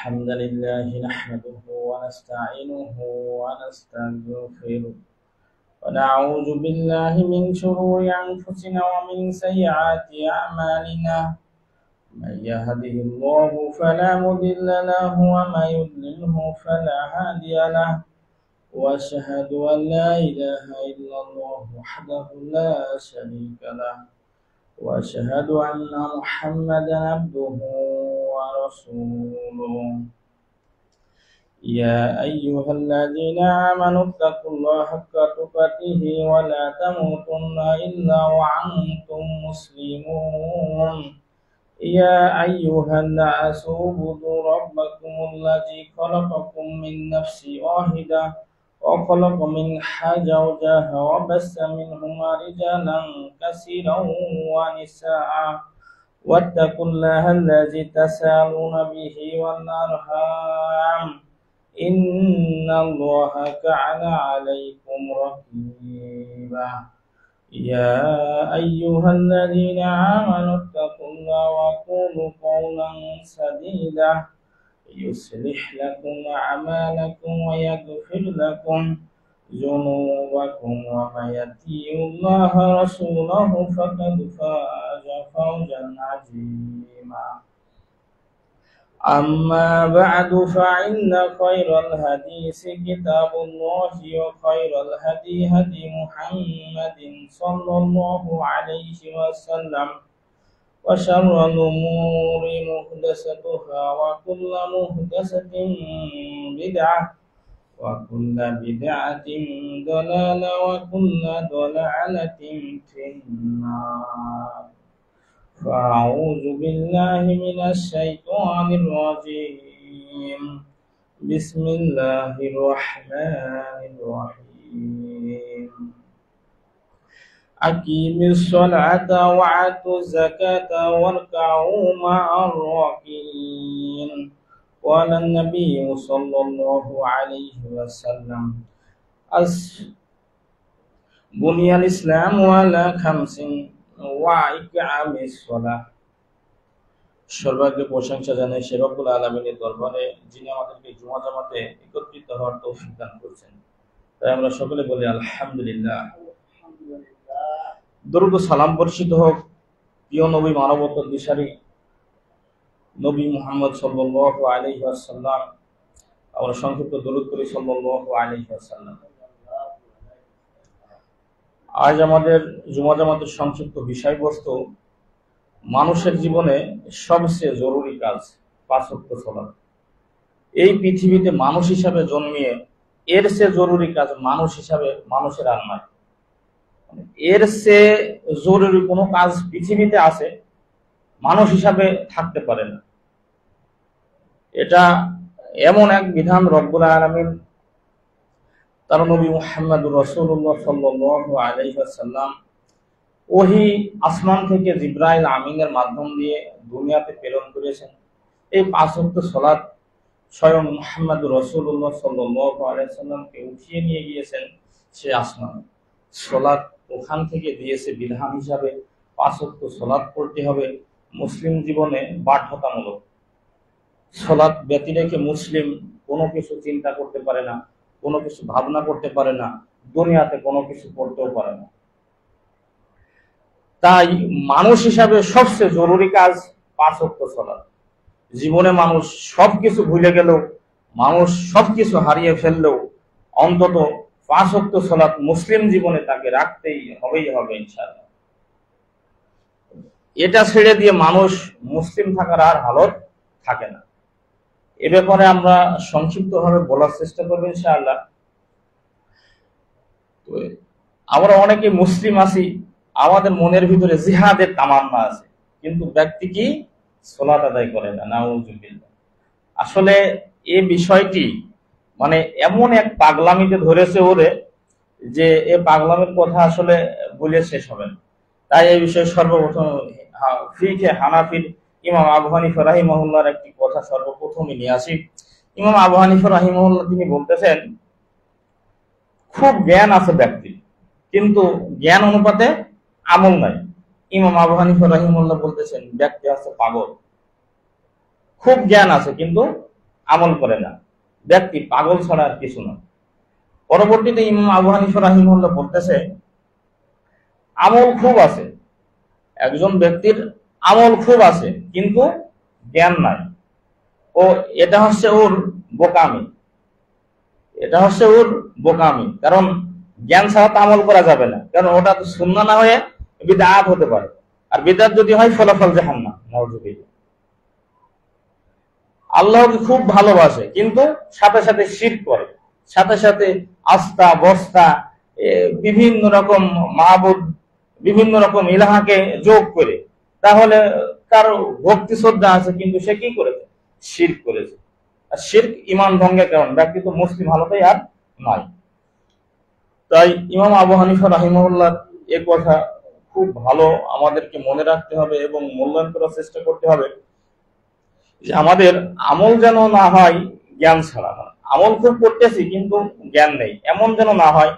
الحمد لله نحمده ونستعينه ونستغفره ونعوذ بالله من شرور أنفسنا ومن سيئات أعمالنا من يهده الله فلا مضل له ومن يضلله فلا هادي له وأشهد أن لا إله إلا الله وحده لا شريك له وأشهد أن محمدا عبده ورسوله يا أيها الذين آمنوا اتقوا الله حق تقاته ولا تموتن إلا وأنتم مسلمون يا أيها الناس اعبدوا ربكم الذي خلقكم من نفس واحدة وخلق منها زوجها وبث منهما رجالا كثيرا ونساء واتقوا الله الذي تساءلون به والأرحام إن الله كان عليكم رقيبا يا أيها الذين آمنوا اتقوا الله وقولوا قولا سديدا يصلح لكم أعمالكم ويغفر لكم ذنوبكم ومن يطع الله ورسوله فقد فاز فوزا عظيما أما بعد فإن خير الحديث كتاب الله وخير الهدي هدي محمد صلى الله عليه وسلم وشر الأمور محدثاتها وكل محدثة بدعة وكل بدعة ضلالة وكل ضلالة في النار فأعوذ بالله من الشيطان الرجيم بسم الله الرحمن الرحيم أقيموا الصلاة وآتوا الزكاة واركعوا مع الراكعين قال النبي صلى الله عليه وسلم بني الإسلام على خمس وإقام الصلاة সর্বাগ্রে প্রশংসা জানাই সে রব্বুল আলামিনের দরবারে যিনি আমাদেরকে জুমা জামাতে একত্রিত হওয়ার তৌফিক দান করেছেন। তাই আমরা সকলে বলি আলহামদুলিল্লাহ। দরুদ ও সালাম বর্ষিত হোক প্রিয় নবী মানবতার দিশারি নবী মুহাম্মদ সাল্লাল্লাহু আলাইহি ওয়াসাল্লাম। আমরা সংক্ষিপ্ত দরুদ করি সাল্লাল্লাহু আলাইহি ওয়াসাল্লাম। আজ আমাদের জুমা জামাতের সংক্ষিপ্ত বিষয়বস্তু মানুষের জীবনে সবচেয়ে জরুরি কাজ পাঁচ ওয়াক্ত সালাত। এই পৃথিবীতে মানুষ হিসাবে জন্মিয়ে এর চেয়ে জরুরি কাজ মানুষ হিসাবে মানুষের আর নয়। এর চেয়ে জরুরি কোনো কাজ পৃথিবীতে আছে মানুষ হিসাবে থাকতে পারে না। এটা এমন এক বিধান রব্বুল আলামিন তার নবী মুহাম্মদুর রাসূলুল্লাহ সাল্লাল্লাহু আলাইহি ওয়াসাল্লাম ওহী আসমান থেকে জিবরাইল আমিনের মাধ্যম দিয়ে দুনিয়াতে প্রেরণ করেছেন। এই পাঁচ ওয়াক্ত সালাত স্বয়ং মুহাম্মদুর রাসূলুল্লাহ সাল্লাল্লাহু আলাইহি ওয়াসাল্লামকে উঠিয়ে নিয়ে গিয়েছেন সে আসমানে। সালাত ওখান থেকে দিয়েছে বিধান হিসাবে পাঁচ ওয়াক্ত সালাত পড়তে হবে, মুসলিম জীবনে বাধ্যতামূলক। সালাত ব্যতি রেখে মুসলিম কোনো কিছু চিন্তা করতে পারে না, কোনো কিছু ভাবনা করতে পারে না, দুনিয়াতে কোনো কিছু করতেও পারে না। তাই মানুষ হিসাবে সবচেয়ে জরুরি কাজ পাঁচ ওয়াক্ত সালাত। জীবনে মানুষ সবকিছু ভুলে গেলেও, মানুষ সবকিছু হারিয়ে ফেললেও অন্তত পাঁচ ওয়াক্ত সালাত মুসলিম জীবনে তাকে রাখতেই হবে ইনশাআল্লাহ। এটা ছেড়ে দিয়ে মানুষ মুসলিম থাকার আর হালত থাকে না। এ ব্যাপারে আমরা সংক্ষিপ্তভাবে বলার চেষ্টা করবো ইনশাআল্লাহ। তো আমরা অনেকে মুসলিম আছি, আমাদের মনের ভিতরে জিহাদের তামান্না আছে, কিন্তু ব্যক্তি কি সালাত আদায় করে না, নাউযুবিল্লাহ। আসলে এই বিষয়টি মানে এমন এক পাগলামিতে ধরেছে ওরে যে এ পাগলামির কথা আসলে বলে শেষ হবে না। তাই এই বিষয়ে সর্বপ্রথম ফিকহে হানাফির ইমাম আবু হানিফা রাহিমাহুল্লাহর একটি কথা সর্বপ্রথমে নিয়ে আসি। ইমাম আবু হানিফা রাহিমাহুল্লাহ তিনি বলতেছেন, খুব জ্ঞান আছে ব্যক্তি কিন্তু জ্ঞান অনুপাতে আমল নাই। ইমাম আবু হানিফা রাহিমাহুল্লাহ বলতেছেন ব্যক্তি আছে পাগল। খুব জ্ঞান আছে কিন্তু আমল করে না, ব্যক্তি পাগল ছাড়া আর কিছু না। পরবর্তীতে ইমাম আবু হানিফা রাহিমাহুল্লাহ বলতেছে, আমল খুব আছে, একজন ব্যক্তির আমল খুব আছে কিন্তু জ্ঞান নাই, ও এটা হচ্ছে ওর বোকামি, এটা হচ্ছে ওর বোকামি। কারণ জ্ঞান ছাড়া তো আমল করা যাবে না, কারণ ওটা তো সুন্নাহ না হয়ে বিদআত হতে পারে, আর বিদআত যদি হয় ফলাফল জাহান্নাম, নাউযুবিল্লাহ। আল্লাহকে খুব ভালোবাসে কিন্তু সাথে সাথে শিরক করে, সাথে সাথে আস্থা বস্তা বিভিন্ন রকম মাহবুদ, বিভিন্ন রকম ইলাহাকে যোগ করে, তাহলে তার ভক্তি শ্রদ্ধা আছে কিন্তু সে কি করেছে? শিরক করেছে। আর শিরক ঈমান ভঙ্গের কারণ, ব্যক্তি তো মুসলিম হালতেই আর নয়। তাই ইমাম আবু হানিফা রাহিমাহুল্লাহ এ কথা খুব ভালো আমাদেরকে মনে রাখতে হবে এবং মূল্যায়ন করার চেষ্টা করতে হবে যে আমাদের আমল যেন না হয় জ্ঞান ছাড়া। আমল খুব করতেছি কিন্তু জ্ঞান নেই, এমন যেন না হয়।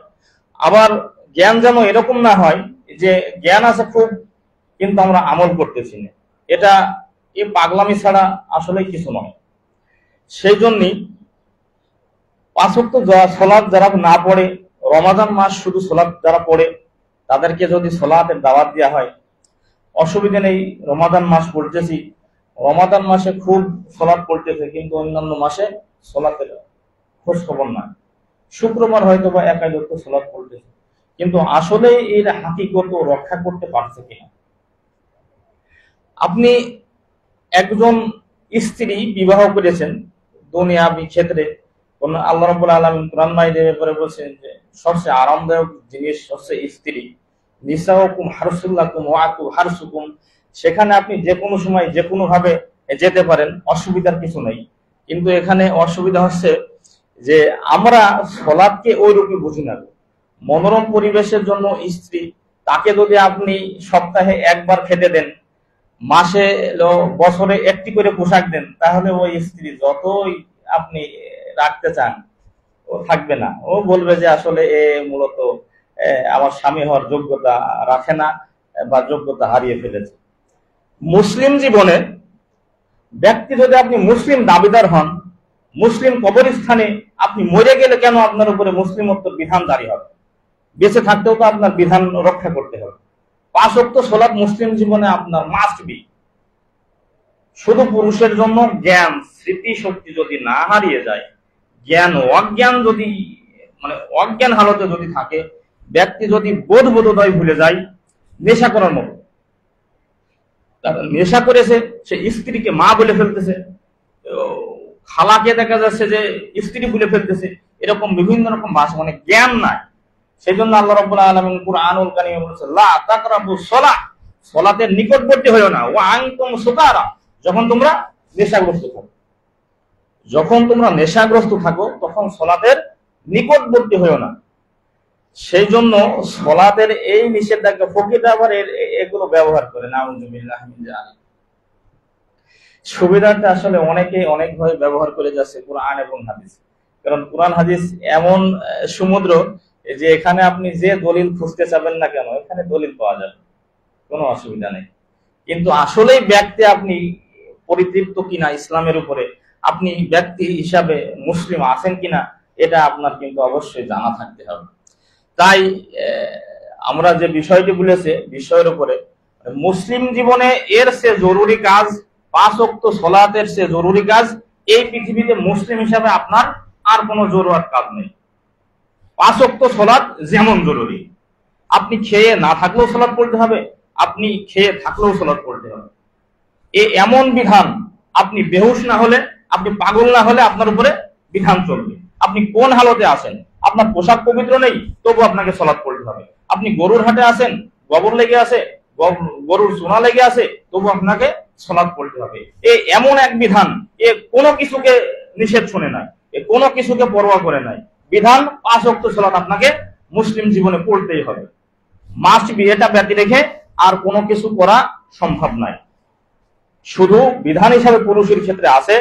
আবার জ্ঞান যেন এরকম না হয় যে জ্ঞান আছে খুব কিন্তু আমরা আমল করতেছি না, এটা এই পাগলামি ছাড়া আসলে কিছু নয়। সেই জন্যই 5 ওয়াক্ত সালাত যারা না পড়ে, রমাদান মাস শুধু সালাত যারা পড়ে তাদেরকে যদি সালাতের দাওয়াত দেওয়া হয়, অসুবিধা নেই। রমাদান মাস পড়তেছি, রমাদান মাসে খুব সালাত পড়তেছে কিন্তু অন্যান্য মাসে সালাতের খোঁজ খবর নাই। শুক্রবার হয়তো বা একাদশ সালাত পড়তেছে, কিন্তু আসলে এর হাকিকত রক্ষা করতে পারছে কিনা। আপনি একজন স্ত্রী বিবাহ করেছেন, দুনিয়াবি ক্ষেত্রে আল্লাহ রাব্বুল আলামিন কুরআন মাজিদের ব্যাপারে বলেছেন যে সবচেয়ে আরামদায়ক জিনিস হচ্ছে স্ত্রী। নিসাউকুম হারসুল লাকুম ওয়া আতু হারসুকুম, সেখানে আপনি যে কোনো সময় যে কোনো ভাবে যেতে পারেন, অসুবিধার কিছু নেই। কিন্তু এখানে অসুবিধা হচ্ছে যে আমরা সালাতকে ওই রূপে বুঝি না। মনোরম পরিবেশের জন্য স্ত্রী, তাকে যদি আপনি সপ্তাহে একবার খেতে দেন, মাসে বছরে একটি করে পোশাক দেন, তাহলে ওই স্ত্রী যতই আপনি রাখতে চান ও থাকবে না। ও বলবে যে আসলে এ মূলত আমার স্বামী হওয়ার যোগ্যতা রাখে না বা যোগ্যতা হারিয়ে ফেলেছে। মুসলিম জীবনে ব্যক্তি যদি আপনি মুসলিম দাবিদার হন, মুসলিম কবরস্থানে আপনি মরে গেলে কেন আপনার উপরে মুসলিমত্ব বিধান জারি হবে? বেঁচে থাকতেও তো আপনার বিধান রক্ষা করতে হবে। 5 ওয়াক্ত সালাত মুসলিম জীবনে আপনার মাস্ট বি। শুধু পুরুষের জন্য জ্ঞান স্মৃতি শক্তি যদি না হারিয়ে যায়, জ্ঞান অজ্ঞান যদি অজ্ঞান হালতে যদি থাকে, ব্যক্তি যদি বোধবোধোদয় ভুলে যায়, নেশা করার মতো, নেশা করেছে, সে স্ত্রীকে মা বলে ফেলতেছে, খালাকে দেখা যাচ্ছে যে স্ত্রী বলে ফেলতেছে, এরকম বিভিন্ন রকম ভাষা, জ্ঞান নাই। সেই জন্য আল্লাহ রাব্বুল আলামিন কুরআনুল কারীমে বলেছেন, লা তাকরাবুস সালাহ, সালাতের নিকটবর্তী হয়ো না, ওয়া আনতুম সুকারা, যখন তোমরা নেশাগ্রস্ত থাকো। যখন তোমরা নেশাগ্রস্ত থাকো তখন সালাতের নিকটবর্তী হয়ো না। সেই জন্য সালাতের এই নিষেধাজ্ঞা ফকিরা আবার এগুলো ব্যবহার করে, নাউযুবিল্লাহ মিন যালিক। সুবিধাটা আসলে অনেকে অনেকভাবে ব্যবহার করে যাচ্ছে কোরআন এবং হাদিস। কারণ কোরআন হাদিস এমন সমুদ্র যে এখানে আপনি যে দলিল খুঁজতে চাবেন না কেন, এখানে দলিল পাওয়া যাবে, কোনো অসুবিধা নেই। কিন্তু আসলেই ব্যক্তি আপনি পরিতৃপ্ত কিনা ইসলামের উপরে, আপনি ব্যক্তি হিসাবে মুসলিম আছেন কিনা, এটা আপনার কিন্তু অবশ্যই জানা থাকতে হবে। তাই আমরা যে বিষয়টি বলেছে, বিষয়ের উপরে মুসলিম জীবনে এর চেয়ে জরুরি কাজ, 5 ওয়াক্ত সালাতের চেয়ে জরুরি কাজ এই পৃথিবীতে মুসলিম হিসাবে আপনার আর কোনো জরুরত কাজ নেই। 5 ওয়াক্ত সালাত যেমন জরুরি, আপনি খেয়ে না থাকলেও সালাত পড়তে হবে, আপনি খেয়ে থাকলেও সালাত পড়তে হবে। এমন বিধান, আপনি বেহুশ না হলে, আপনি পাগল না হলে আপনার উপরে বিধান চলবে। আপনি কোন হালতে আছেন, আপনার পোশাক পবিত্র নেই, তবু আপনাকে সালাত পড়তে হবে। আপনি গরুর হাটে আছেন, গোবর লেগে আছে, গরুর চুনা লেগে আছে, তবু আপনাকে সালাত পড়তে হবে। এমন এক বিধান, কোনো কিছুকে নিষেধ শুনে নাই, কোনো কিছুকে পরোয়া করে নাই। বিধান 5 ওয়াক্ত সালাত আপনাকে মুসলিম জীবনে পড়তেই হবে, মাস্ট বি। এটা ব্যতি রেখে আর কোনো কিছু করা সম্ভব নয়। শুধু বিধান হিসাবে পুরুষের ক্ষেত্রে আছে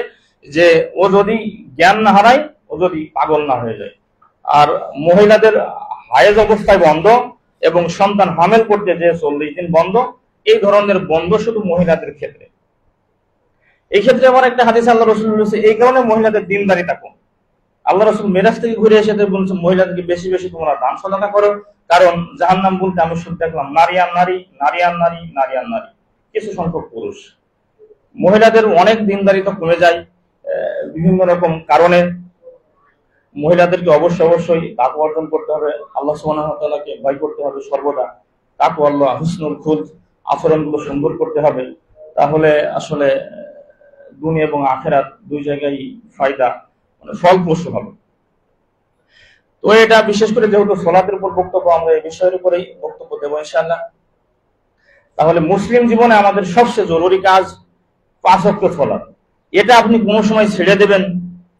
যে ও যদি জ্ঞান না হারায়, ও যদি পাগল না হয়ে যায়। আর মহিলাদের হায়েজ অবস্থায় বন্ধ এবং সন্তান হামেল করতে যে 40 দিন বন্ধ, এই ধরনের বন্ধ শুধু মহিলাদের ক্ষেত্রে। এই ক্ষেত্রে আমার একটা হাদিস আল্লাহ রসুল বলেছে এই কারণে মহিলাদের দিনদারি থাকো। আল্লাহ রসুল মেরাজ থেকে ঘুরে এসে বলছে মহিলাদেরকে বেশি বেশি তোমরা দান সদকা করো, কারণ জাহান্নাম বলতে আমি শুধু দেখলাম নারী আর নারী, নারী আর নারী, নারী আর নারী, কিছু সংখ্যক পুরুষ। মহিলাদের অনেক দিনদারিতা কমে যায় বিভিন্ন রকম কারণে। মহিলাদেরকে অবশ্যই তাকওয়া অর্জন করতে হবে, আল্লাহ সুবহানাহু ওয়া তাআলাকে ভয় করতে হবে সর্বদা, তাকওয়া আল্লাহ হুসনুল খুলক, আচরণগুলো সুন্দর করতে হবে। তাহলে আসলে দুনিয়া এবং আখিরাত দুই জায়গায় ফায়দা মানে ফলপ্রসূ হবে। তো এটা বিশেষ করে যেহেতু সালাতের উপর বক্তব্য, আমরা এই বিষয়ের উপরেই বক্তব্য দেবো ইনশাআল্লাহ। তাহলে মুসলিম জীবনে আমাদের সবচেয়ে জরুরি কাজ 5 ওয়াক্ত সালাত। এটা আপনি কোনো সময় ছেড়ে দেবেন,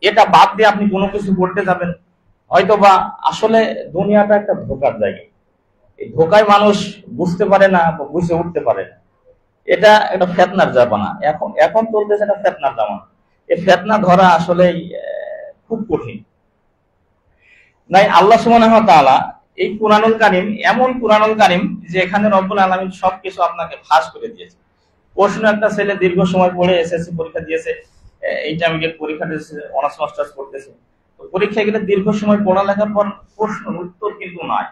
এটা বাদ দিয়ে আপনি কোনো কিছু করতে যাবেন, হয়তোবা আসলে দুনিয়াটা একটা ধোঁকার জায়গা। এই ধোঁকায় মানুষ বুঝতে পারে না বা বুঝে উঠতে পারে না। এটা একটা ফিতনার জামানা, এখন চলতেছে একটা ফিতনার জামানা। এই ফিতনা ধরা আসলে খুব কঠিন। নাই আল্লাহ সুবহানাহু ওয়া তাআলা এই কুরআনুল কারীম এমন কুরআনুল কারীম যে এখানে রব্বুল আলামিন সবকিছু আপনাকে ফাঁস করে দিয়েছে। প্রশ্ন একটা ছেলে দীর্ঘ সময় পড়ে এসএসসি পরীক্ষা দিয়েছে, ইন্টারমিডিয়েট পরীক্ষা দিয়েছে, অনার্স মাস্টার্স করতেছে। তো পরীক্ষায় গেলে দীর্ঘ সময় পড়ালেখার পর প্রশ্ন উত্তর কিন্তু নাই।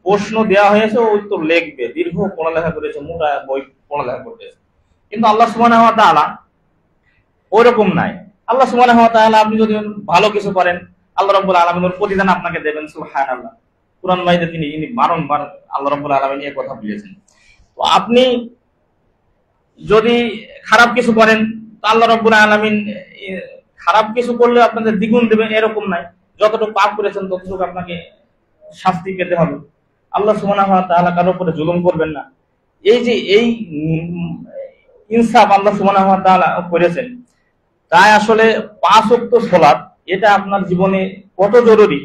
প্রশ্ন দেওয়া হয়েছে, ও উত্তর লিখবে, দীর্ঘ পড়ালেখা করেছে, মোটা বই পড়ালেখা করতেছে। কিন্তু আল্লাহ সুবহানাহু ওয়া তাআলা ওরকম নাই। আল্লাহ সুবহানাহু ওয়া তাআলা আপনি যদি ভালো কিছু করেন, আল্লাহ রাব্বুল আলামিনের প্রতিদান আপনাকে দেবেন। সুবহানাল্লাহ। কুরআন মাইদে তিনি বারংবার আল্লাহ রাব্বুল আলামিন এই কথা বলেছেন। তো আপনি যদি খারাপ কিছু করেন, তো আল্লাহ রাব্বুল আলামিন খারাপ কিছু করলে আপনাদের দ্বিগুণ দেবেন এরকম নাই। যতটুকু পাপ করেছেন ততটুকু আপনাকে শাস্তি পেতে হবে। আল্লাহ সুবহানাহু ওয়া তাআলা কারোর উপরে জুলুম করবেন না। এই যে এই ইনসাফ আল্লাহ সুবহানাহু ওয়া তাআলা করেছেন, তাই আসলে 5 ওয়াক্ত সালাত এটা আপনার জীবনে কত জরুরি।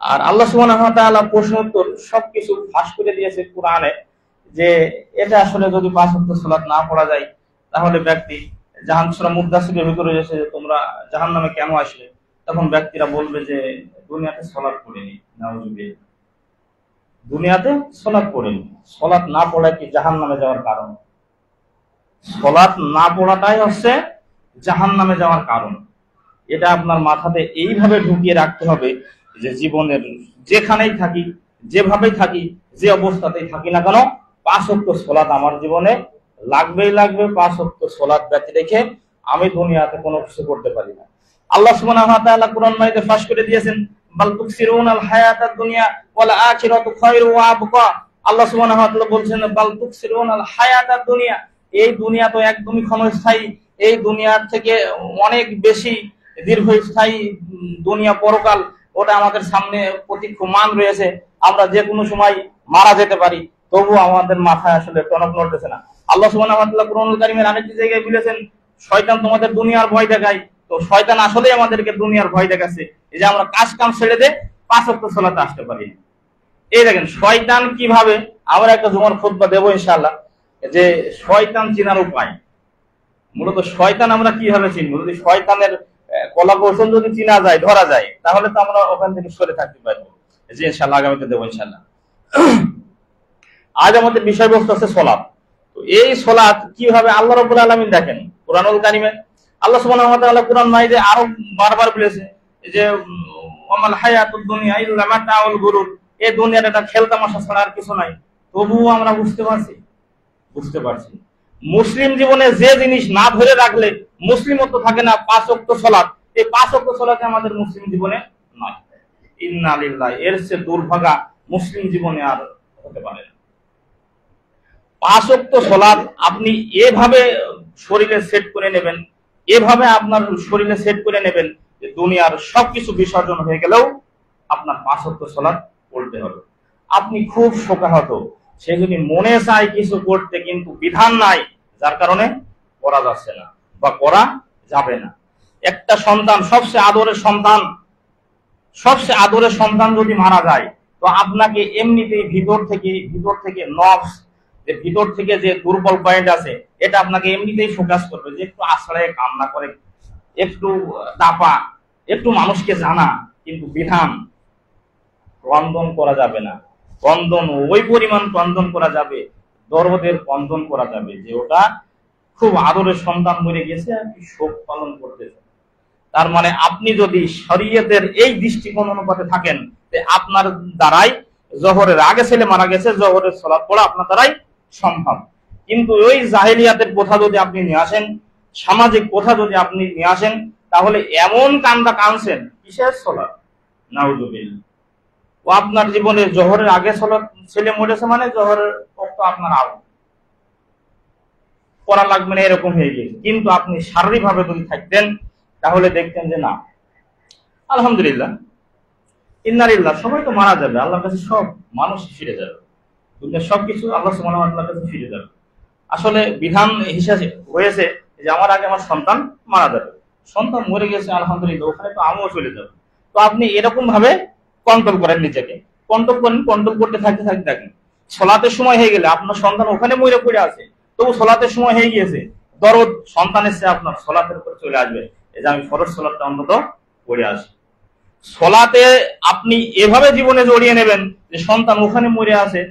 আর আল্লাহ সুবহানাহু ওয়া তাআলা প্রশ্ন উত্তর সবকিছু ফাঁস করে দিয়েছে কুরআনে, যে এটা আসলে যদি 5 ওয়াক্ত সালাত না পড়া যায় তাহলে ব্যক্তি সূরা মুদ্দাসসিরের ভিতরে এসে তোমরা জাহান্নামে কেন আসলে, তখন ব্যক্তিরা বলবে যে দুনিয়াতে সালাত পড়িনি। নাউযুবিল্লাহ, দুনিয়াতে সালাত পড়িনি। সালাত না পড়া কি জাহান্নামে যাওয়ার কারণ? সালাত না পড়াটাই হচ্ছে জাহান্নামে যাওয়ার কারণ। এটা আপনার মাথাতে এইভাবে ঢুকিয়ে রাখতে হবে যে জীবনের যেখানেই থাকি, যেভাবেই থাকি, যে অবস্থাতেই থাকি না কেন, 5 ওয়াক্ত সালাত আমার জীবনে লাগবেই লাগবে। 5 ওয়াক্ত সালাত ব্যতী রেখে আমি দুনিয়াতে কোনো কিছু করতে পারি না। আল্লাহ সুবহানাহু ওয়া তাআলা কুরআন মাইদে ফাঁস করে দিয়েছেন, বাল তুকসিরুনাল হায়াতাদ দুনিয়া ওয়াল আখিরাতু খায়রু ওয়া আবকা। আল্লাহ সুবহানাহু ওয়া তাআলা বলছেন বাল তুকসিরুনাল হায়াতাদ দুনিয়া, এই দুনিয়া তো একদমই ক্ষণস্থায়ী, এই দুনিয়ার থেকে অনেক বেশি দীর্ঘস্থায়ী দুনিয়া পরকাল, ওটা আমাদের সামনে প্রতীক্ষমান রয়েছে। আমরা যে কোনো সময় মারা যেতে পারি, তবু আমাদের মাথায় আসলে টনক নড়তেছে না। আল্লাহ সুবহানাহু ওয়া তাআলা কুরআনুল কারীমের আরেকটি জায়গায় বলেছেন, শয়তান তোমাদের দুনিয়ার ভয় দেখায়। তো শয়তান আসলেই আমাদেরকে দুনিয়ার ভয় দেখাচ্ছে, এই যে আমরা কাজ কাম ছেড়ে দিয়ে 5 ওয়াক্ত সালাতে আসতে পারি। এই দেখেন শয়তান কিভাবে, আমরা একটা জুমার খুতবা দেবো ইনশাআল্লাহ, যে শয়তান চেনার উপায়। মূলত শয়তান আমরা কিভাবে চিনব? যদি শয়তানের কলা কৌশল যদি চিনা যায়, ধরা যায়, তাহলে তো আমরা ওখান থেকে সরে থাকতে পারবো। যে ইনশাআল্লাহ আগামীতে দেবো ইনশাআল্লাহ। আজ আমাদের বিষয়বস্তু আছে সালাত। তো এই সালাত কিভাবে আল্লাহ রাব্বুল আলামিন দেখেন কুরআনুল কারীমে আল্লাহ সুবহানাহু ওয়া তাআলা কুরআন মাইদে আরো বারবার বলেছে যে ওয়ামাল হায়াতুদ দুনিয়া ইল্লা মাতাউল গুরুর, এই দুনিয়াটা একটা খেলতামাশা ছাড়া আর কিছু নাই। তবুও আমরা বুঝতে পারছি মুসলিম জীবনে যে জিনিস না ধরে রাখলে মুসলিমত্ব থাকে না, 5 ওয়াক্ত সালাত। এই 5 ওয়াক্ত সালাতে আমাদের মুসলিম জীবনে নাই। ইন্না লিল্লাহি, এর চেয়ে দুর্ভাগা মুসলিম জীবনে আর হতে পারে না। 5 ওয়াক্ত সালাত আপনি এভাবে শরীরে সেট করে নেবেন, এভাবে আপনার শরীরে সেট করে নেবেন যে দুনিয়ার সবকিছু বিসর্জন হয়ে গেলেও আপনার 5 ওয়াক্ত সালাত পড়তে হবে। আপনি খুব শোকাহত, সে যদি মনে চায় কিছু করতে, কিন্তু বিধান নাই, যার কারণে করা যাচ্ছে না বা করা যাবে না। একটা সন্তান, সবচেয়ে আদরের সন্তান যদি মারা যায়, তো আপনাকে এমনিতেই ভিতর থেকে নফস, ভিতর থেকে যে দুর্বল পয়েন্ট আছে, এটা আপনাকে এমনিতেই ফোকাস করবে যে একটু আশ্রয়ে কান্না করে, একটু দাপা, একটু মানুষকে জানা। কিন্তু বিধান ক্রন্দন করা যাবে না। ক্রন্দন ওই পরিমাণ ক্রন্দন করা যাবে, দরদের ক্রন্দন করা যাবে যে ওটা খুব আদরের সন্তান মরে গেছে, আপনি শোক পালন করতেছেন। তার মানে আপনি যদি শরীয়তের এই দৃষ্টিকোণ অনুপাতে থাকেন যে আপনার দ্বারাই জোহরের আগে ছেলে মারা গেছে, জোহরের সালাত পড়া আপনার দ্বারাই সম্ভব। কিন্তু ওই জাহেলিয়াতের কথা যদি আপনি নিয়ে আসেন, সামাজিক কথা যদি আপনি নিয়ে আসেন, তাহলে এমন কান্দা কানছেন কিসের সালাত, নাউজুবিল্লাহ। ও আপনার জীবনে জোহরের আগে সালাত ছেলে মরেছে মানে জোহরের ওয়াক্ত আপনার আউট, পড়া লাগবে না, এরকম হয়ে গিয়েছে। কিন্তু আপনি শারীরিকভাবে যদি থাকতেন তাহলে দেখতেন যে না, আলহামদুলিল্লাহ, ইন্নালিল্লাহ, সবাই তো মারা যাবে, আল্লাহর কাছে সব মানুষ ফিরে যাবে, দুনিয়ার সবকিছু আল্লাহ সুবহানাহু ওয়া তাআলার কাছে ফিরে যাবে। আসলে বিধান হিসাবে হয়েছে যে আমার আগে আমার সন্তান মারা যাবে, সন্তান মরে গেছে আলহামদুলিল্লাহ, ওখানে তো আমিও চলে যাবে। তো আপনি এরকম ভাবে কন্ট্রোল করেন নিজেকে, কন্ট্রোল করেন, কন্ট্রোল করতে থাকতে থাকতে থাকেন। সলাতের সময় হয়ে গেলে আপনার সন্তান ওখানে মরে পড়ে আছে, তবু সলাতের সময় হয়ে গিয়েছে, দরদ সন্তানের চেয়ে আপনার সলাতের উপর চলে আসবে, এই যে আমি ফরজ সলাতটা অন্তত পড়ে আসি। সলাতে আপনি এভাবে জীবনে জড়িয়ে নেবেন যে সন্তান ওখানে মরে আছে,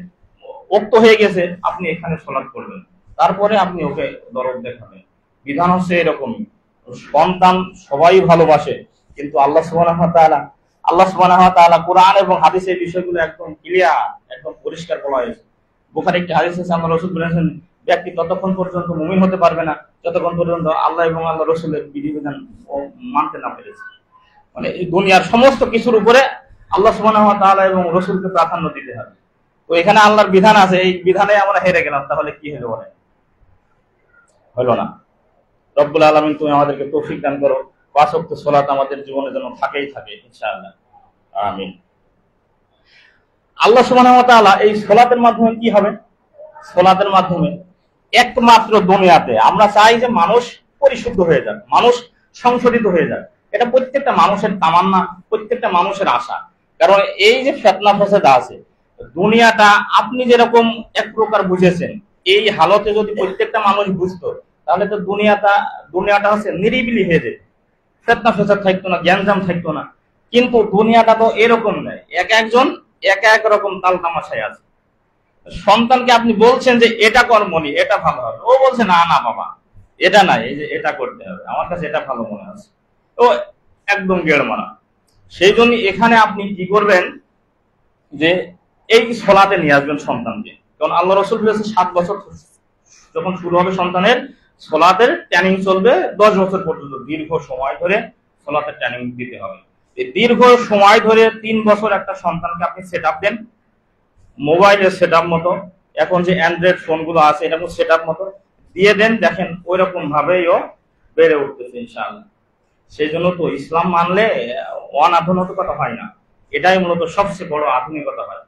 ওক্ত হয়ে গেছে, আপনি এখানে সলাত করবেন, তারপরে আপনি ওকে দরদ দেখাবেন। বিধান হচ্ছে এরকমই। সন্তান সবাই ভালোবাসে, কিন্তু আল্লাহ সুবহানাহু ওয়া তাআলা কুরআন এবং হাদিসে এই বিষয়গুলো একদম ক্লিয়ার, একদম পরিষ্কার বলা হয়েছে। বুখারী একটি হাদিস আছে, আল্লাহ রাসূল বলেছেন ব্যক্তি ততক্ষণ পর্যন্ত মুমিন হতে পারবে না যতক্ষণ পর্যন্ত আল্লাহ এবং আল্লাহ রাসূলের বিধিবিধান মানতে না পেরেছে। মানে এই দুনিয়ার সমস্ত কিছুর উপরে আল্লাহ সুবহানাহু ওয়া তাআলা এবং রাসূলকে প্রাধান্য দিতে হবে। তো এখানে আল্লাহর বিধান আছে, এই বিধানে আমরা হেরে গেলাম, তাহলে কি হলো? হলো না। রব্বুল আলামিন তুমি আমাদেরকে তৌফিক দান করো, পাঁচ ওয়াক্ত সালাত আমাদের জীবনে যেন থাকেই থাকে ইনশাআল্লাহ, আমিন। আল্লাহ সুবহানাহু ওয়া তাআলা এই সালাতের মাধ্যমে কি হবে? সালাতের মাধ্যমে একমাত্র দুনিয়াতে আমরা চাই যে মানুষ পরিশুদ্ধ হয়ে যাক, মানুষ সংশোধিত হয়ে যাক। এটা প্রত্যেকটা মানুষের তামান্না, প্রত্যেকটা মানুষের আশা। কারণ এই যে ফিতনা ফাসাদ আছে দুনিয়াটা, আপনি যেরকম এক প্রকার বুঝেছেন, এই হালতে যদি প্রত্যেকটা মানুষ বুঝতো তাহলে তো দুনিয়াটা হচ্ছে নিরিবিলি হয়ে যেত, ফিতনা ফাসাদ থাকতো না, জ্ঞানজাম থাকতো না। কিন্তু দুনিয়াটা তো এরকম নয়, একজন এক এক রকম তাল তামাশায় আছে। সন্তানকে আপনি বলছেন যে এটা কর্মনি, এটা ভালো হবে, ও বলছে না না বাবা এটা নাই, এই যে এটা করতে হবে, আমার কাছে এটা ভালো মনে আছে, ও একদম গেড় মারা। সেই জন্য এখানে আপনি কি করবেন যে এই সলাতে নিয়ে আসবেন সন্তানকে। কারণ আল্লাহ রাসূল বলেছে 7 বছর যখন শুরু হবে সন্তানের, সলাতের ট্রেনিং চলবে 10 বছর পর্যন্ত, দীর্ঘ সময় ধরে সলাতের ট্রেনিং দিতে হবে। এই দীর্ঘ সময় ধরে 3 বছর একটা সন্তানকে আপনি সেটআপ দেন, মোবাইলের সেটআপ মতো, এখন যে অ্যান্ড্রয়েড ফোনগুলো আছে এরকম সেটআপ মতো দিয়ে দেন, দেখেন ওই রকম ভাবেই ও বেড়ে উঠতেছে ইনশাআল্লাহ। সেই জন্য তো ইসলাম মানলে অনাধুনিকতা হয় না, এটাই মূলত সবচেয়ে বড় আধুনিকতা হয়।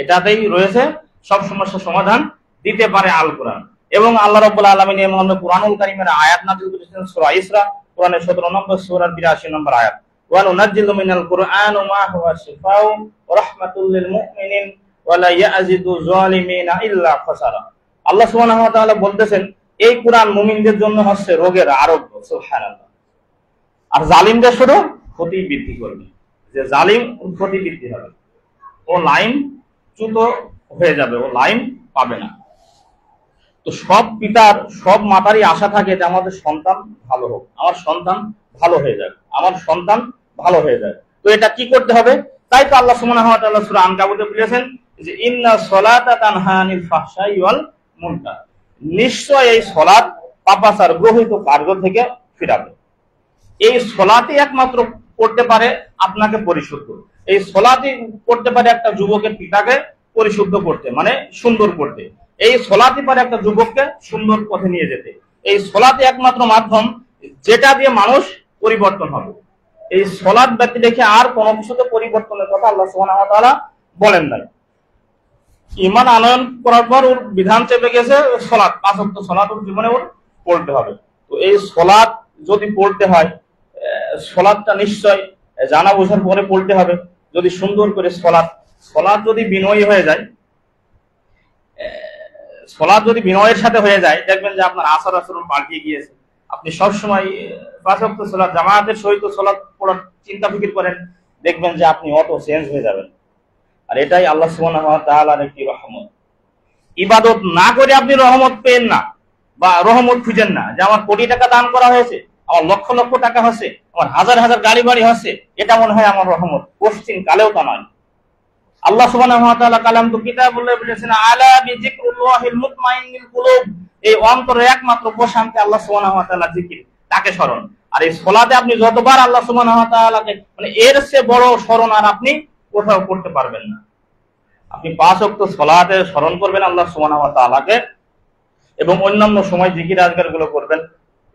এটাতেই রয়েছে সব সমস্যার সমাধান দিতে পারে আল কোরআন। এবং আল্লাহ রাব্বুল আলামিন এই মর্মে কুরআনুল কারীমের আয়াত নাযিল করেছেন সূরা ইসরা, কোরআনের 17 নম্বর সূরার 82 নম্বর আয়াত, ওয়া নুনাজ্জিলু মিনাল কুরআনি মা হুয়া শিফাউ ওয়া রাহমাতুল লিল মুমিনিন ওয়া লা ইয়াজিদু যালিমিনা ইল্লা খাসারা। আল্লাহ সুবহানাহু ওয়া তাআলা বলতেছেন এই কুরআন মুমিনদের জন্য হচ্ছে রোগের আরোগ্য, সুবহানাল্লাহ। আর জালিমদের শুধু ক্ষতি বৃদ্ধি করবে, যে জালিম ক্ষতি বৃদ্ধি হবে, ও লাইন চ্যুত হয়ে যাবে, ও লাইন পাবে না। তো সব পিতার সব মাতারই আশা থাকে যে আমাদের সন্তান ভালো হোক, আমার সন্তান ভালো হয়ে যাক, আমার সন্তান ভালো হয়ে যাক। তো এটা কি করতে হবে? তাই তো আল্লাহ সুবহানাহু ওয়া তাআলা সূরা আনকাবুতে বলেছেন যে ইন্না সলাতা তানহা আনিল ফাহশাই ওয়াল মুনকার, নিশ্চয় এই সালাত পাপাচার গ্রহিত কার্য থেকে ফিরাবে। এই সালাতই একমাত্র করতে পারে আপনাকে পরিশুদ্ধ, এই সালাতই করতে পারে একটা যুবকের পিতাকে পরিশুদ্ধ করতে, মানে সুন্দর করতে। এই সালাতই পারে একটা যুবককে সুন্দর পথে নিয়ে যেতে। এই সালাতই একমাত্র মাধ্যম যেটা দিয়ে মানুষ পরিবর্তন হবে। এই সালাত ব্যক্তি দেখে আর কোনো কিছুতে পরিবর্তনের কথা আল্লাহ সুবহানাহু ওয়া তাআলা বলেন নাই। ঈমান আনয়ন করার পর ওর বিধান চেপে গেছে সালাত, 5 ওয়াক্ত সালাত ওর জীবনে ওর পড়তে হবে। তো এই সালাত যদি পড়তে হয়, সালাতটা নিশ্চয় জানা বোঝার পরে পড়তে হবে। যদি সুন্দর করে সালাত যদি বিনয়ী হয়ে যায়, সালাত যদি বিনয়ের সাথে হয়ে যায়, দেখবেন যে আপনার আচার আচরণ পাল্টে গিয়েছে। আপনি সবসময় 5 ওয়াক্ত সালাত জামাতের সহিত সালাত পড়ার চিন্তা ফিকির করেন, দেখবেন যে আপনি অটো চেঞ্জ হয়ে যাবেন। আর এটাই আল্লাহ সুবহানাহু ওয়া তাআলার একটি রহমত। ইবাদত না করে আপনি রহমত পেন না, বা রহমত খুঁজেন না যে আমার কোটি টাকা দান করা হয়েছে, আমার লক্ষ লক্ষ টাকা হচ্ছে, আমার হাজার হাজার গাড়ি বাড়ি হচ্ছে, এটা মনে হয় আমার রহমত। পশ্চিম কালেও তা নয়। আল্লাহ সুবহানাহু ওয়া তাআলা কালাম তো কিতাবুল্লাহ বলেছেন, আলা বিযিকরিল্লাহিল মুতমাইন্নিল কুলুব, এই অন্তরে একমাত্র প্রশান্তি আল্লাহ সুবহানাহু ওয়া তাআলা জিকির, তাকে স্মরণ। আর এই সালাতে আপনি যতবার আল্লাহ সুবহানাহু ওয়া তাআলাকে, মানে এর চেয়ে বড় স্মরণ আর আপনি কোথাও করতে পারবেন না। আপনি 5 ওয়াক্ত সালাতে স্মরণ করবেন আল্লাহ সুবহানাহু ওয়া তাআলাকে, এবং অন্যান্য সময় জিকির আজকার গুলো করবেন,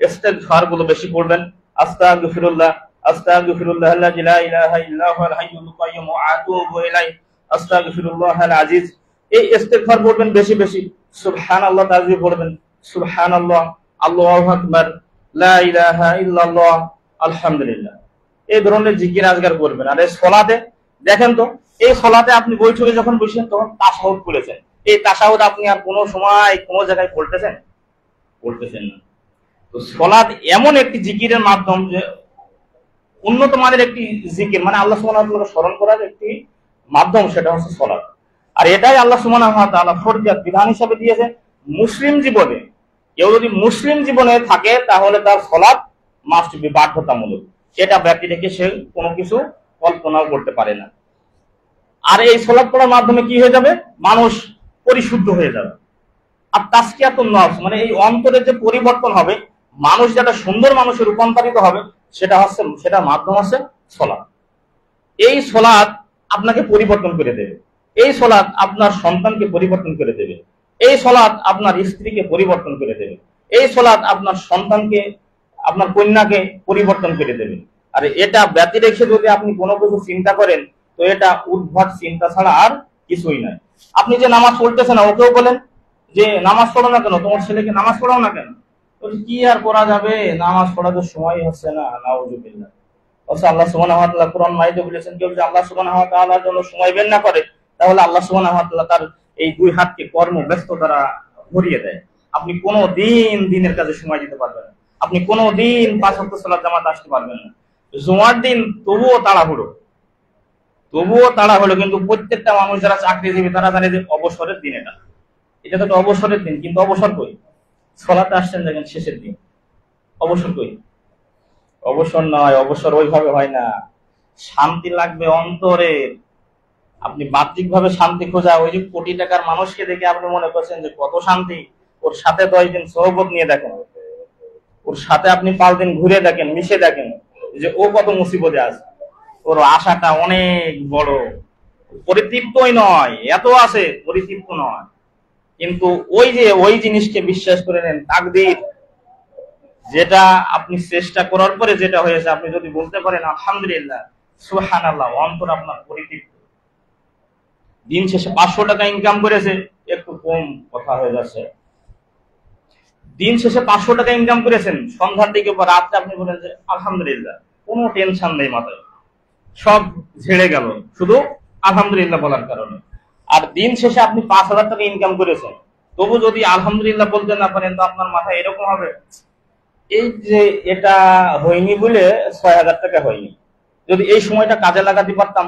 ইস্তিগফার গুলো বেশি পড়বেন। আস্তাগফিরুল্লাহ আস্তাগফিরুল্লাহ আল্লাযী লা ইলাহা ইল্লা হুয়াল হাইয়ুল কাইয়্যুম ওয়া আতুবু ইলাইহি আস্তাগফিরুল্লাহাল আজিজ। এই ইস্তিগফার পড়বেন বেশি বেশি। সুবহানাল্লাহ তাসবিহ পড়বেন, সুবহানাল্লাহ, আল্লাহু আকবার, লা ইলাহা ইল্লাল্লাহ, আলহামদুলিল্লাহ। এই ধরনের জিকির আজকার করবেন। আর এই সালাতে দেখেন তো, এই সালাতে আপনি বৈঠকে যখন বসেন তখন তাশাহুদ পড়েছেন, এই তাশাহুদ আপনি আর কোনো সময় কোনো জায়গায় পড়তেছেন না। তো সালাত এমন একটি জিকিরের মাধ্যম, যে উন্নত মানের একটি জিকির, মানে আল্লাহ সুবহানাহু ওয়া তাআলাকে স্মরণ করার একটি মাধ্যম, সেটা হচ্ছে সালাত। আর এটাই আল্লাহ সুবহানাহু ওয়া তাআলা ফরজিয়াত বিধান হিসেবে দিয়েছে মুসলিম জীবনে। কেউ যদি মুসলিম জীবনে থাকে তাহলে তার সালাত মাস্ট বি, বাধ্যতামূলক। এটা ব্যক্তি থেকে সে কোনো কিছু কল্পনাও করতে পারে না। আর এই সালাত পড়ার মাধ্যমে কি হয়ে যাবে? মানুষ পরিশুদ্ধ হয়ে যাবে। আর তাসকিয়াতুন নফস, মানে এই অন্তরের যে পরিবর্তন হবে, মানুষ যেটা সুন্দর মানুষে রূপান্তরিত হবে, সেটার মাধ্যম হচ্ছে সালাত। এই সালাত আপনাকে পরিবর্তন করে দেবে। এই সালাত আপনার সন্তানকে পরিবর্তন করে দেবে। এই সালাত আপনার স্ত্রীকে পরিবর্তন করে দেবে। এই সালাত আপনার সন্তানকে, আপনার কন্যাকে পরিবর্তন করে দেবে। আর এটা ব্যতি রেখে যদি আপনি কোনো কিছু চিন্তা করেন, তো এটা উদ্ভট চিন্তা ছাড়া আর কিছুই নয়। আপনি যে নামাজ পড়তেছেন না, ওকেও বলেন যে নামাজ পড়ো না কেন, তোমার ছেলেকে নামাজ পড়াও না কেন? কি আর পড়া যাবে, নামাজ পড়ার তো সময় হচ্ছে না, নাউযুবিল্লাহ। আল্লাহ সুবহানাহু ওয়া তাআলা কোরআন মাজিদে বলেছেন, কেউ যদি আল্লাহ সুবহানাহু ওয়া তাআলার জন্য সময় বের না করে, তাহলে আল্লাহ সুবহানাহু ওয়া তাআলা তার এই দুই হাতকে কর্মব্যস্ত দ্বারা ভরিয়ে দেয়। আপনি কোনো দিন দিনের কাজে সময় দিতে পারবেন না। আপনি কোনো দিন 5 ওয়াক্ত সালাত জামাতে আসতে পারবেন না। জুমার দিন তবুও তাড়াহুড়ো, কিন্তু প্রত্যেকটা মানুষ যারা চাকরিজীবী তারা জানে যে অবসরের দিন, এটা তো অবসরের দিন, কিন্তু অবসর কই? সালাতে আসছেন দেখেন শেষের দিন, অবসর কই? অবসর নয়, অবসর ওইভাবে হয় না। শান্তি লাগবে অন্তরে। আপনি বাহ্যিক ভাবে শান্তি খোঁজা, ওই যে কোটি টাকার মানুষকে দেখে আপনি মনে করছেন যে কত শান্তি, ওর সাথে 10 দিন সোহবত নিয়ে দেখেন, ওর সাথে আপনি 5 দিন ঘুরে দেখেন, মিশে দেখেন যে ও কত মুসিবতে আছে। ওর আশাটা অনেক বড়, পরিতৃপ্তই নয়, এত আছে পরিতৃপ্ত নয়। কিন্তু ওই জিনিসকে বিশ্বাস করে নেন, তাকদীর, যেটা আপনি চেষ্টা করার পরে যেটা হয়েছে, আপনি যদি বলতে পারেন আলহামদুলিল্লাহ, সুবহানাল্লাহ, অন্তর আপনার পরিতৃপ্ত। দিন শেষে 500 টাকা ইনকাম করেছে, একটু কম কথা হয়ে যাচ্ছে। দিন শেষে 500 টাকা ইনকাম করেছেন, সন্ধ্যার দিকে বা রাতে আপনি বলেন যে আলহামদুলিল্লাহ, কোনো টেনশন নেই মাথায়, সব ঝেড়ে গেল শুধু আলহামদুলিল্লাহ বলার কারণে। আর দিন শেষে আপনি 5,000 টাকা ইনকাম করেছেন, তবু যদি আলহামদুলিল্লাহ বলতে না পারেন, তো আপনার মাথায় এরকম হবে, এই যে এটা হয়নি বলে 6,000 টাকা হয়নি। যদি এই সময়টা কাজে লাগাতে পারতাম,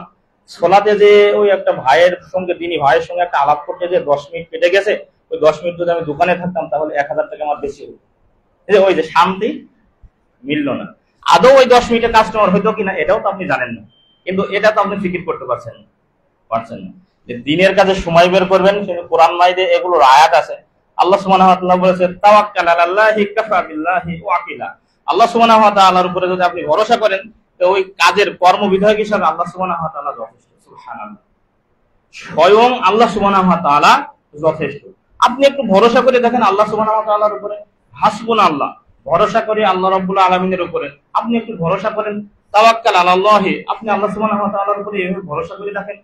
সোলাতে যে ওই একটা ভাইয়ের সঙ্গে একটা আলাপ করতে যে 10 মিনিট কেটে গেছে, ওই 10 মিনিট যদি আমি দোকানে থাকতাম, তাহলে 1,000 টাকা আমার বেশি হতো। ওই যে শান্তি মিলল না। আদৌ ওই 10 মিনিটে কাস্টমার হইতো কিনা এটাও তো আপনি জানেন না, কিন্তু এটা তো আপনি ফিকির করতে পারছেন না যে দিনের কাজে সময় বের করবেন। কোরআন মাজিদে এগুলোর আয়াত আছে। আল্লাহ সুবহানাহু ওয়া তাআলা বলেছে, তাওয়াক্কাল আলাল্লাহি কাফা বিল্লাহি ওয়াকিলা। আল্লাহ সুবহানাহু ওয়া তাআলার উপরে যদি আপনি ভরসা করেন, তো ওই কাজের কর্মবিধায়ক হিসেবে আল্লাহ সুবহানাহু ওয়া তাআলা যথেষ্ট। সুবহানাল্লাহ, স্বয়ং আল্লাহ সুবহানাহু ওয়া তাআলা যথেষ্ট। আপনি একটু ভরসা করে দেখেন আল্লাহ সুবহানাহু ওয়া তাআলার উপরে, হাসবুনাল্লাহ, ভরসা করি আল্লাহ রাব্বুল আলামিনের উপরে। আপনি একটু ভরসা করেন, তাওয়াক্কাল আলাল্লাহি, আপনি আল্লাহ সুবহানাহু ওয়া তাআলার উপরে এইভাবে ভরসা করে দেখেন,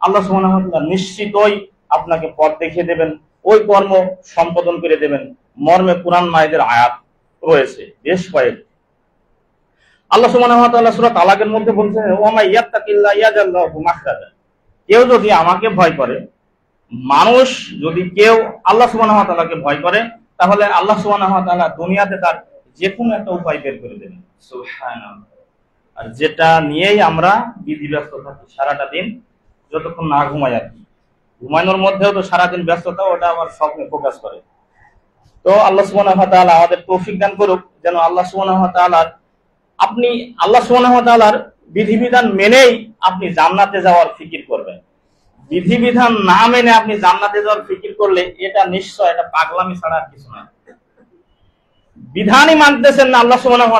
আল্লাহ সুবহানাহু ওয়া তাআলা নিশ্চিতই আপনাকে পথ দেখিয়ে দেবেন, ওই কর্ম সম্পাদন করে দেবেন। মর্মে কোরআন মাজিদের আয়াত রয়েছে বেশ কয়েক। আল্লাহ সুবহানাহু ওয়া তাআলা সূরা তালাকের মধ্যে বলছেন, ওয়া মা ইয়াত্তাকিল্লাহ ইয়াজআল লাহু মাখরাজা। কেউ যদি আমাকে ভয় করে, মানুষ যদি কেউ আল্লাহ সুবহানাহু ওয়া তাআলাকে ভয় করে, তাহলে আল্লাহ সুবহানাহু ওয়া তাআলা দুনিয়াতে তার যে কোনো একটা উপায় বের করে দেবেন। সুবহানাল্লাহ। আর যেটা নিয়েই আমরা বিধিব্যস্ত থাকি সারাটা দিন, যতক্ষণ না ঘুমাই আর কি। ঘুমানোর মধ্যেও তো সারাদিন ব্যস্ততা, ওটা আবার স্বপ্নে ফোকাস করে। তো আল্লাহ সুবহানাহু ওয়া তাআলা আমাদের তৌফিক দান করুক, যেন আল্লাহ সুবহানাহু ওয়া তাআলার আল্লাহ সুবহানাহু ওয়া তাআলার বিধিবিধান মেনেই আপনি জান্নাতে যাওয়ার ফিকির করবেন। বিধিবিধান না মেনে আপনি জান্নাতে যাওয়ার ফিকির করলে এটা নিশ্চয় এটা পাগলামি ছাড়া আর কিছু নয়। বিধানই মানতেছেন না আল্লাহ সুবহানাহু